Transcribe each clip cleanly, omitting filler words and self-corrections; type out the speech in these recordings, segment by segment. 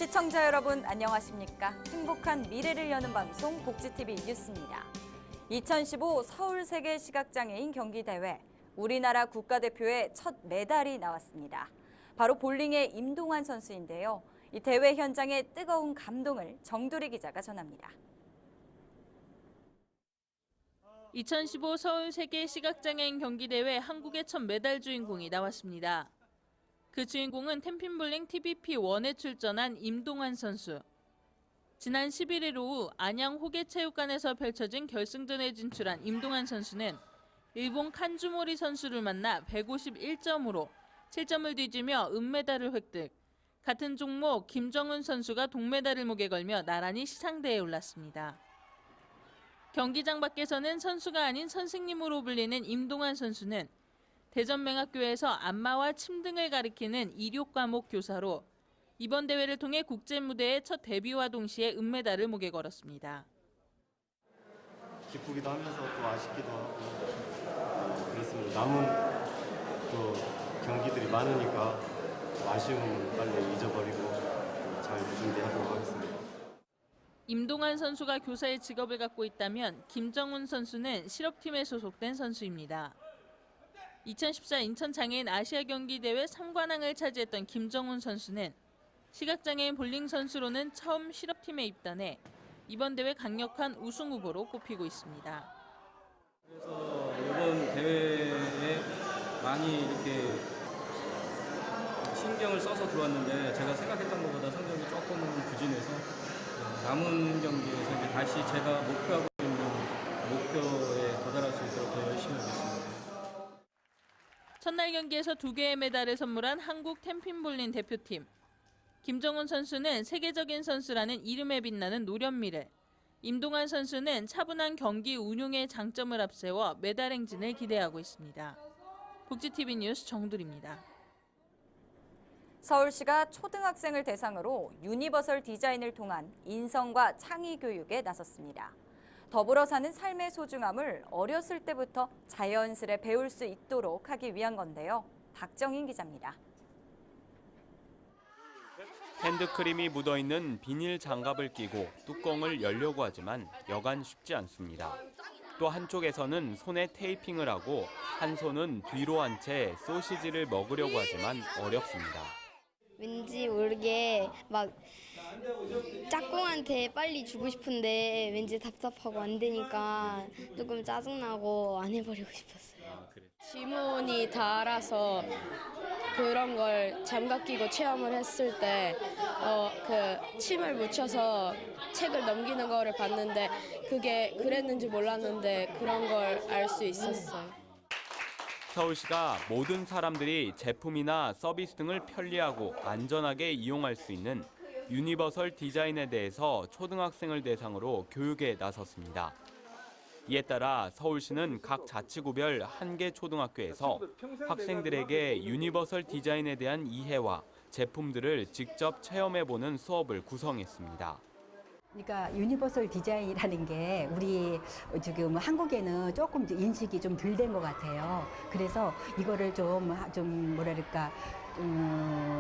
시청자 여러분 안녕하십니까? 행복한 미래를 여는 방송 복지TV 뉴스입니다. 2015 서울 세계 시각장애인 경기대회 우리나라 국가대표의 첫 메달이 나왔습니다. 바로 볼링의 임동환 선수인데요. 이 대회 현장의 뜨거운 감동을 정두리 기자가 전합니다. 2015 서울 세계 시각장애인 경기대회 한국의 첫 메달 주인공이 나왔습니다. 그 주인공은 템핀볼링 TBP1에 출전한 임동환 선수. 지난 11일 오후 안양 호계체육관에서 펼쳐진 결승전에 진출한 임동환 선수는 일본 칸주모리 선수를 만나 151점으로 7점을 뒤지며 은메달을 획득. 같은 종목 김정훈 선수가 동메달을 목에 걸며 나란히 시상대에 올랐습니다. 경기장 밖에서는 선수가 아닌 선생님으로 불리는 임동환 선수는 대전맹학교에서 안마와 침 등을 가리키는 이륙 과목 교사로 이번 대회를 통해 국제 무대의 첫 데뷔와 동시에 은메달을 목에 걸었습니다. 기쁘기도 하면서 또 아쉽기도 하고 그렇습니다. 남은 또 경기들이 많으니까 아쉬움은 빨리 잊어버리고 잘 준비하도록 하겠습니다. 임동환 선수가 교사의 직업을 갖고 있다면 김정훈 선수는 실업팀에 소속된 선수입니다. 2014 인천장애인 아시아경기대회 3관왕을 차지했던 김정훈 선수는 시각장애인 볼링 선수로는 처음 실업팀에 입단해 이번 대회 강력한 우승 후보로 꼽히고 있습니다. 그래서 이번 대회에 많이 이렇게 신경을 써서 들어왔는데 제가 생각했던 것보다 성적이 조금은 부진해서 남은 경기에서 이제 다시 제가 목표하고 있는 목표에 도달할 수 있도록 더 열심히 하겠습니다. 첫날 경기에서 2개의 메달을 선물한 한국 템핀볼링 대표팀. 김정훈 선수는 세계적인 선수라는 이름에 빛나는 노련미를, 임동환 선수는 차분한 경기 운용의 장점을 앞세워 메달 행진을 기대하고 있습니다. 복지TV 뉴스 정두리입니다. 서울시가 초등학생을 대상으로 유니버설 디자인을 통한 인성과 창의 교육에 나섰습니다. 더불어 사는 삶의 소중함을 어렸을 때부터 자연스레 배울 수 있도록 하기 위한 건데요. 박정인 기자입니다. 핸드크림이 묻어있는 비닐 장갑을 끼고 뚜껑을 열려고 하지만 여간 쉽지 않습니다. 또 한쪽에서는 손에 테이핑을 하고 한 손은 뒤로 한 채 소시지를 먹으려고 하지만 어렵습니다. 왠지 모르게 막 짝꿍한테 빨리 주고 싶은데 왠지 답답하고 안 되니까 조금 짜증나고 안 해버리고 싶었어요. 지문이 닳아서 그런 걸 장갑 끼고 체험을 했을 때 그 침을 묻혀서 책을 넘기는 거를 봤는데 그게 그랬는지 몰랐는데 그런 걸 알 수 있었어요. 서울시가 모든 사람들이 제품이나 서비스 등을 편리하고 안전하게 이용할 수 있는 유니버설 디자인에 대해서 초등학생을 대상으로 교육에 나섰습니다. 이에 따라 서울시는 각 자치구별 1개 초등학교에서 학생들에게 유니버설 디자인에 대한 이해와 제품들을 직접 체험해보는 수업을 구성했습니다. 그러니까 유니버설 디자인이라는 게 우리 지금 한국에는 조금 인식이 좀 덜 된 것 같아요. 그래서 이거를 좀 뭐랄까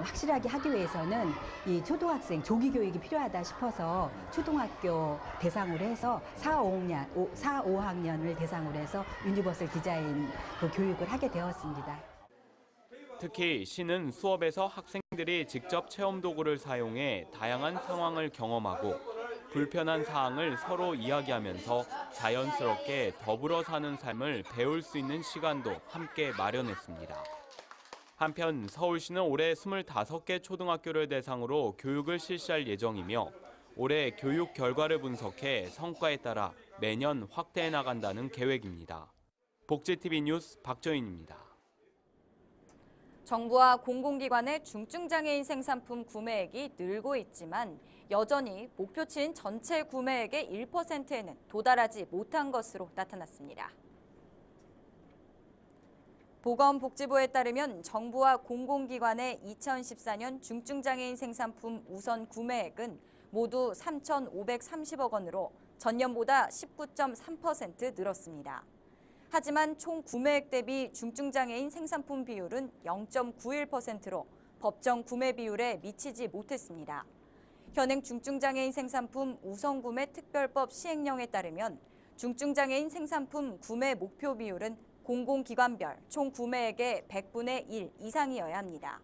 확실하게 하기 위해서는 이 초등학생 조기 교육이 필요하다 싶어서 초등학교 대상으로 해서 4, 5학년을 대상으로 해서 유니버설 디자인 그 교육을 하게 되었습니다. 특히 시는 수업에서 학생들이 직접 체험 도구를 사용해 다양한 상황을 경험하고 불편한 사항을 서로 이야기하면서 자연스럽게 더불어 사는 삶을 배울 수 있는 시간도 함께 마련했습니다. 한편 서울시는 올해 25개 초등학교를 대상으로 교육을 실시할 예정이며 올해 교육 결과를 분석해 성과에 따라 매년 확대해 나간다는 계획입니다. 복지TV 뉴스 박정인입니다. 정부와 공공기관의 중증장애인 생산품 구매액이 늘고 있지만 여전히 목표치인 전체 구매액의 1%에는 도달하지 못한 것으로 나타났습니다. 보건복지부에 따르면 정부와 공공기관의 2014년 중증장애인 생산품 우선 구매액은 모두 3,530억 원으로 전년보다 19.3% 늘었습니다. 하지만 총 구매액 대비 중증장애인 생산품 비율은 0.91%로 법정 구매 비율에 미치지 못했습니다. 현행 중증장애인 생산품 우선구매 특별법 시행령에 따르면 중증장애인 생산품 구매 목표 비율은 공공기관별 총 구매액의 100분의 1 이상이어야 합니다.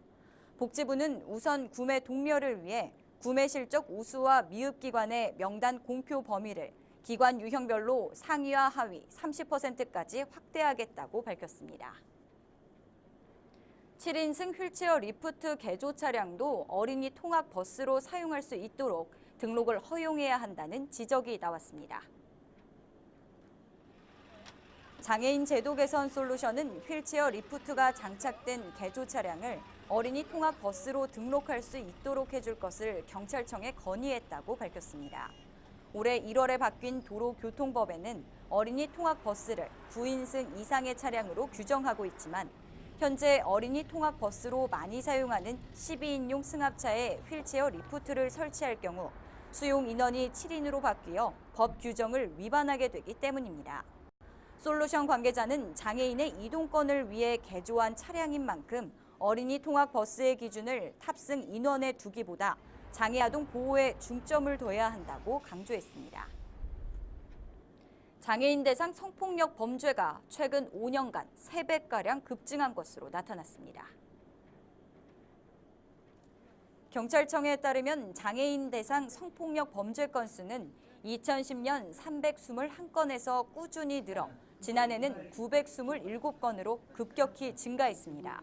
복지부는 우선 구매 독려를 위해 구매 실적 우수와 미흡 기관의 명단 공표 범위를 기관 유형별로 상위와 하위 30%까지 확대하겠다고 밝혔습니다. 7인승 휠체어 리프트 개조 차량도 어린이 통학 버스로 사용할 수 있도록 등록을 허용해야 한다는 지적이 나왔습니다. 장애인 제도 개선 솔루션은 휠체어 리프트가 장착된 개조 차량을 어린이 통학 버스로 등록할 수 있도록 해줄 것을 경찰청에 건의했다고 밝혔습니다. 올해 1월에 바뀐 도로교통법에는 어린이 통학 버스를 9인승 이상의 차량으로 규정하고 있지만 현재 어린이 통학 버스로 많이 사용하는 12인용 승합차에 휠체어 리프트를 설치할 경우 수용 인원이 7인으로 바뀌어 법 규정을 위반하게 되기 때문입니다. 솔루션 관계자는 장애인의 이동권을 위해 개조한 차량인 만큼 어린이 통학 버스의 기준을 탑승 인원에 두기보다 장애 아동 보호에 중점을 둬야 한다고 강조했습니다. 장애인 대상 성폭력 범죄가 최근 5년간 3배가량 급증한 것으로 나타났습니다. 경찰청에 따르면 장애인 대상 성폭력 범죄 건수는 2010년 321건에서 꾸준히 늘어 지난해는 927건으로 급격히 증가했습니다.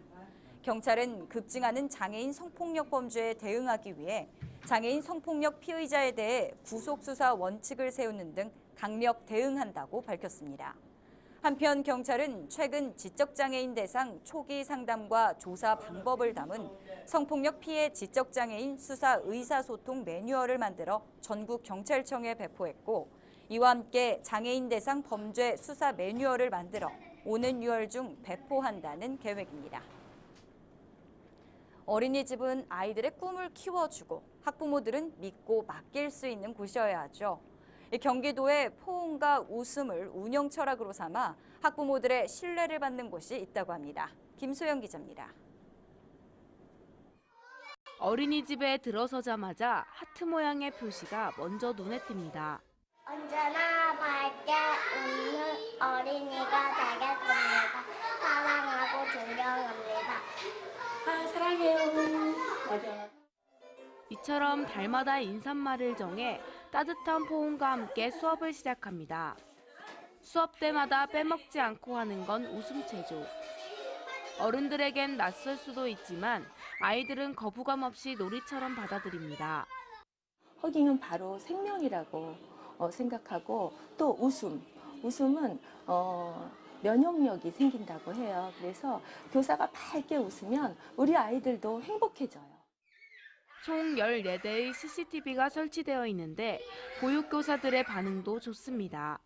경찰은 급증하는 장애인 성폭력 범죄에 대응하기 위해 장애인 성폭력 피의자에 대해 구속수사 원칙을 세우는 등 강력 대응한다고 밝혔습니다. 한편 경찰은 최근 지적장애인 대상 초기 상담과 조사 방법을 담은 성폭력 피해 지적장애인 수사 의사소통 매뉴얼을 만들어 전국 경찰청에 배포했고 이와 함께 장애인 대상 범죄 수사 매뉴얼을 만들어 오는 6월 중 배포한다는 계획입니다. 어린이집은 아이들의 꿈을 키워주고 학부모들은 믿고 맡길 수 있는 곳이어야 하죠. 경기도에 포옹과 웃음을 운영 철학으로 삼아 학부모들의 신뢰를 받는 곳이 있다고 합니다. 김소영 기자입니다. 어린이집에 들어서자마자 하트 모양의 표시가 먼저 눈에 띕니다. 언제나 밝게 웃는 어린이가 되겠습니다. 사랑하고 존경합니다. 사랑해요. 이처럼 달마다 인사말을 정해 따뜻한 포옹과 함께 수업을 시작합니다. 수업 때마다 빼먹지 않고 하는 건 웃음체조. 어른들에겐 낯설 수도 있지만 아이들은 거부감 없이 놀이처럼 받아들입니다. 허깅은 바로 생명이라고 생각하고 또 웃음은 면역력이 생긴다고 해요. 그래서 교사가 밝게 웃으면 우리 아이들도 행복해져요. 총 14대의 CCTV가 설치되어 있는데 보육교사들의 반응도 좋습니다.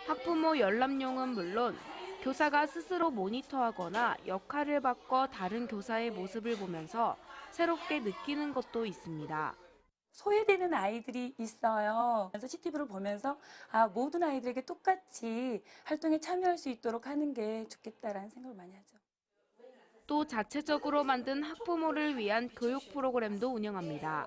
학부모 열람용은 물론 교사가 스스로 모니터하거나 역할을 바꿔 다른 교사의 모습을 보면서 새롭게 느끼는 것도 있습니다. 소외되는 아이들이 있어요. 그래서 CCTV를 보면서 모든 아이들에게 똑같이 활동에 참여할 수 있도록 하는 게 좋겠다라는 생각을 많이 하죠. 또 자체적으로 만든 학부모를 위한 교육 프로그램도 운영합니다.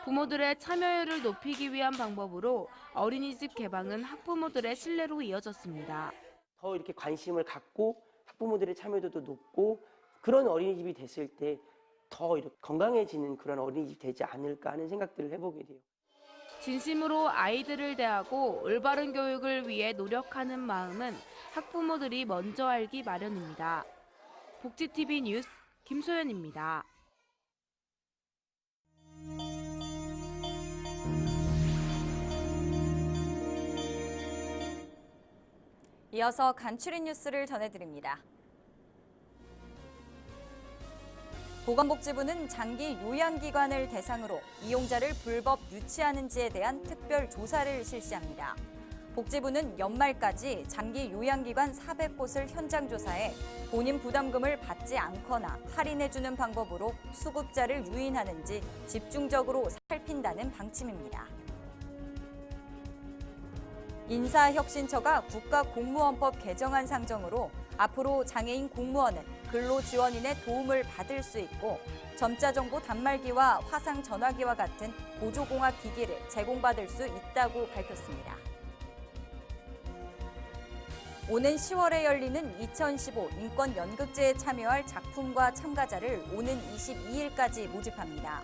부모들의 참여율을 높이기 위한 방법으로 어린이집 개방은 학부모들의 신뢰로 이어졌습니다. 더 이렇게 관심을 갖고 학부모들의 참여도도 높고 그런 어린이집이 됐을 때 더 이렇게 건강해지는 그런 어린이집이 되지 않을까 하는 생각들을 해보게 돼요. 진심으로 아이들을 대하고 올바른 교육을 위해 노력하는 마음은 학부모들이 먼저 알기 마련입니다. 복지TV 뉴스 김소연입니다. 이어서 간추린 뉴스를 전해드립니다. 보건복지부는 장기 요양기관을 대상으로 이용자를 불법 유치하는지에 대한 특별 조사를 실시합니다. 복지부는 연말까지 장기 요양기관 400곳을 현장 조사해 본인 부담금을 받지 않거나 할인해주는 방법으로 수급자를 유인하는지 집중적으로 살핀다는 방침입니다. 인사혁신처가 국가공무원법 개정안 상정으로 앞으로 장애인 공무원은 근로지원인의 도움을 받을 수 있고 점자정보 단말기와 화상전화기와 같은 보조공학 기기를 제공받을 수 있다고 밝혔습니다. 오는 10월에 열리는 2015 인권연극제에 참여할 작품과 참가자를 오는 22일까지 모집합니다.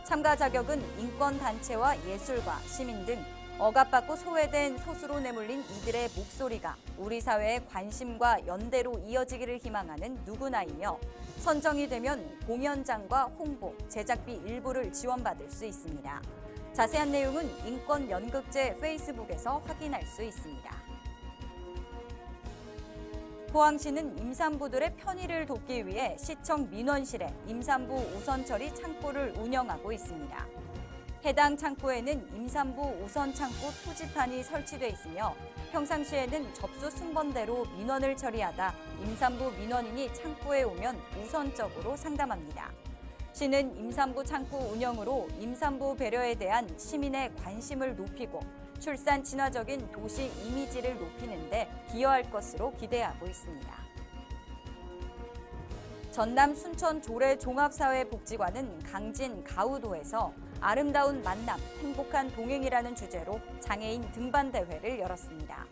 참가 자격은 인권단체와 예술가, 시민 등 억압받고 소외된 소수로 내몰린 이들의 목소리가 우리 사회의 관심과 연대로 이어지기를 희망하는 누구나이며 선정이 되면 공연장과 홍보, 제작비 일부를 지원받을 수 있습니다. 자세한 내용은 인권연극제 페이스북에서 확인할 수 있습니다. 포항시는 임산부들의 편의를 돕기 위해 시청 민원실에 임산부 우선처리 창구를 운영하고 있습니다. 해당 창구에는 임산부 우선 창구 표지판이 설치돼 있으며 평상시에는 접수 순번대로 민원을 처리하다 임산부 민원인이 창구에 오면 우선적으로 상담합니다. 시는 임산부 창구 운영으로 임산부 배려에 대한 시민의 관심을 높이고 출산 친화적인 도시 이미지를 높이는 데 기여할 것으로 기대하고 있습니다. 전남 순천 조례 종합사회복지관은 강진 가우도에서 아름다운 만남, 행복한 동행이라는 주제로 장애인 등반 대회를 열었습니다.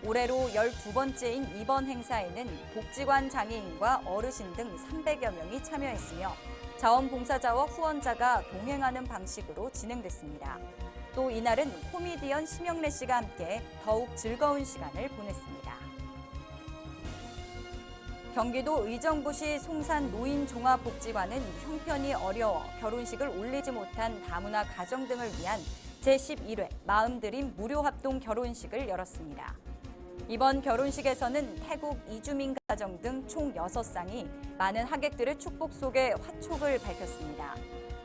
올해로 12번째인 이번 행사에는 복지관 장애인과 어르신 등 300여 명이 참여했으며 자원봉사자와 후원자가 동행하는 방식으로 진행됐습니다. 또 이날은 코미디언 심영래 씨가 함께 더욱 즐거운 시간을 보냈습니다. 경기도 의정부시 송산 노인종합복지관은 형편이 어려워 결혼식을 올리지 못한 다문화 가정 등을 위한 제11회 마음드림 무료 합동 결혼식을 열었습니다. 이번 결혼식에서는 태국 이주민 가정 등 총 6쌍이 많은 하객들의 축복 속에 화촉을 밝혔습니다.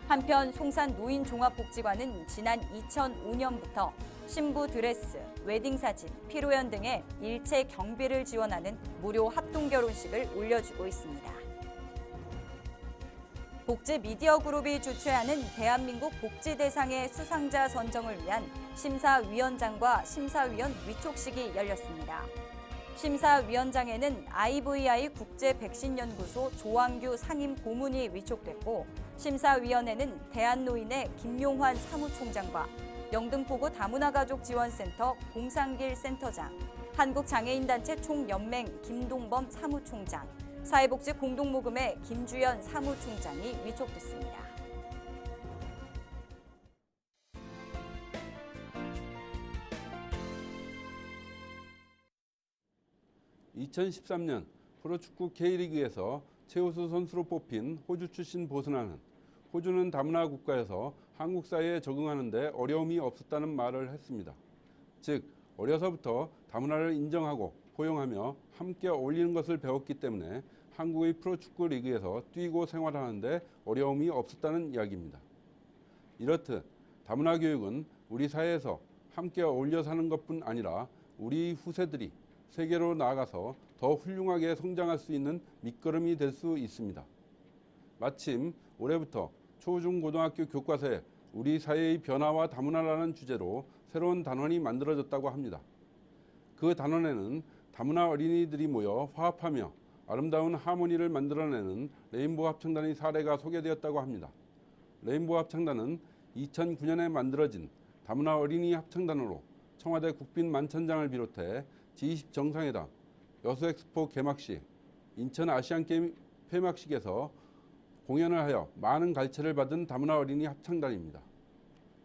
한편 송산 노인종합복지관은 지난 2005년부터 신부 드레스, 웨딩사진, 피로연 등의 일체 경비를 지원하는 무료 합동결혼식을 올려주고 있습니다. 복지미디어그룹이 주최하는 대한민국 복지대상의 수상자 선정을 위한 심사위원장과 심사위원 위촉식이 열렸습니다. 심사위원장에는 IVI 국제백신연구소 조왕규 상임 고문이 위촉됐고 심사위원회는 대한노인의 김용환 사무총장과 영등포구 다문화가족지원센터 공상길 센터장, 한국장애인단체 총연맹 김동범 사무총장, 사회복지공동모금회 김주연 사무총장이 위촉됐습니다. (2013년) 프로축구 K리그에서 최우수 선수로 뽑힌 호주 출신 보스나는 호주는 다문화 국가에서 한국 사회에 적응하는 데 어려움이 없었다는 말을 했습니다. 즉 어려서부터 다문화를 인정하고 포용하며 함께 어울리는 것을 배웠기 때문에 한국의 프로축구 리그에서 뛰고 생활하는 데 어려움이 없었다는 이야기입니다. 이렇듯 다문화 교육은 우리 사회에서 함께 어울려 사는 것뿐 아니라 우리 후세들이 세계로 나아가서 더 훌륭하게 성장할 수 있는 밑거름이 될 수 있습니다. 마침 올해부터 초중고등학교 교과서에 우리 사회의 변화와 다문화라는 주제로 새로운 단원이 만들어졌다고 합니다. 그 단원에는 다문화 어린이들이 모여 화합하며 아름다운 하모니를 만들어내는 레인보우 합창단의 사례가 소개되었다고 합니다. 레인보우 합창단은 2009년에 만들어진 다문화 어린이 합창단으로 청와대 국빈 만찬장을 비롯해 G20 정상회담, 여수엑스포 개막식, 인천 아시안게임 폐막식에서 공연을 하여 많은 갈채를 받은 다문화 어린이 합창단입니다.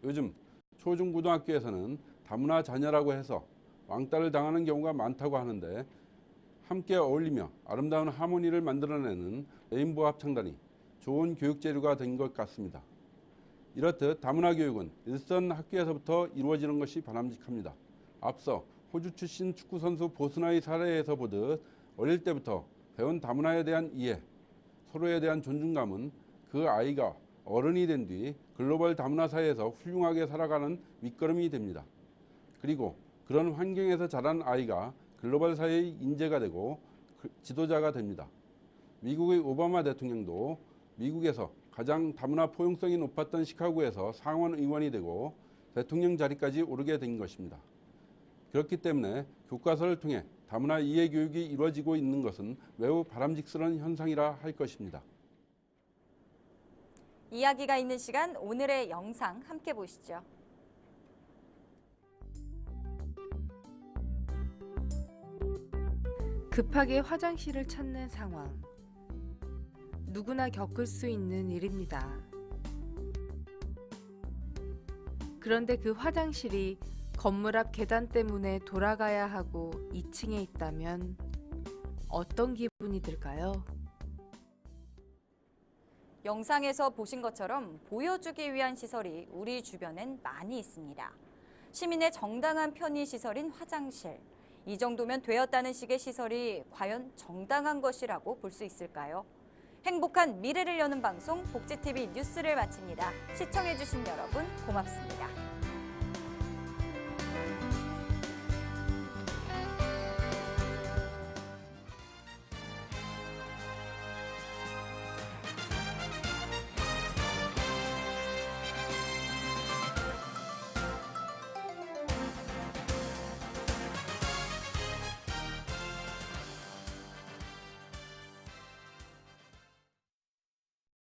요즘 초중고등학교에서는 다문화 자녀라고 해서 왕따를 당하는 경우가 많다고 하는데 함께 어울리며 아름다운 하모니를 만들어내는 레인보우 합창단이 좋은 교육 재료가 된 것 같습니다. 이렇듯 다문화 교육은 일선 학교에서부터 이루어지는 것이 바람직합니다. 앞서 호주 출신 축구선수 보스나의 사례에서 보듯 어릴 때부터 배운 다문화에 대한 이해, 서로에 대한 존중감은 그 아이가 어른이 된 뒤 글로벌 다문화 사회에서 훌륭하게 살아가는 밑거름이 됩니다. 그리고 그런 환경에서 자란 아이가 글로벌 사회의 인재가 되고 지도자가 됩니다. 미국의 오바마 대통령도 미국에서 가장 다문화 포용성이 높았던 시카고에서 상원 의원이 되고 대통령 자리까지 오르게 된 것입니다. 그렇기 때문에 교과서를 통해 다문화 이해 교육이 이루어지고 있는 것은 매우 바람직스러운 현상이라 할 것입니다. 이야기가 있는 시간, 오늘의 영상 함께 보시죠. 급하게 화장실을 찾는 상황. 누구나 겪을 수 있는 일입니다. 그런데 그 화장실이 건물 앞 계단 때문에 돌아가야 하고 2층에 있다면 어떤 기분이 들까요? 영상에서 보신 것처럼 보여주기 위한 시설이 우리 주변엔 많이 있습니다. 시민의 정당한 편의시설인 화장실. 이 정도면 되었다는 식의 시설이 과연 정당한 것이라고 볼 수 있을까요? 행복한 미래를 여는 방송 복지TV 뉴스를 마칩니다. 시청해주신 여러분 고맙습니다.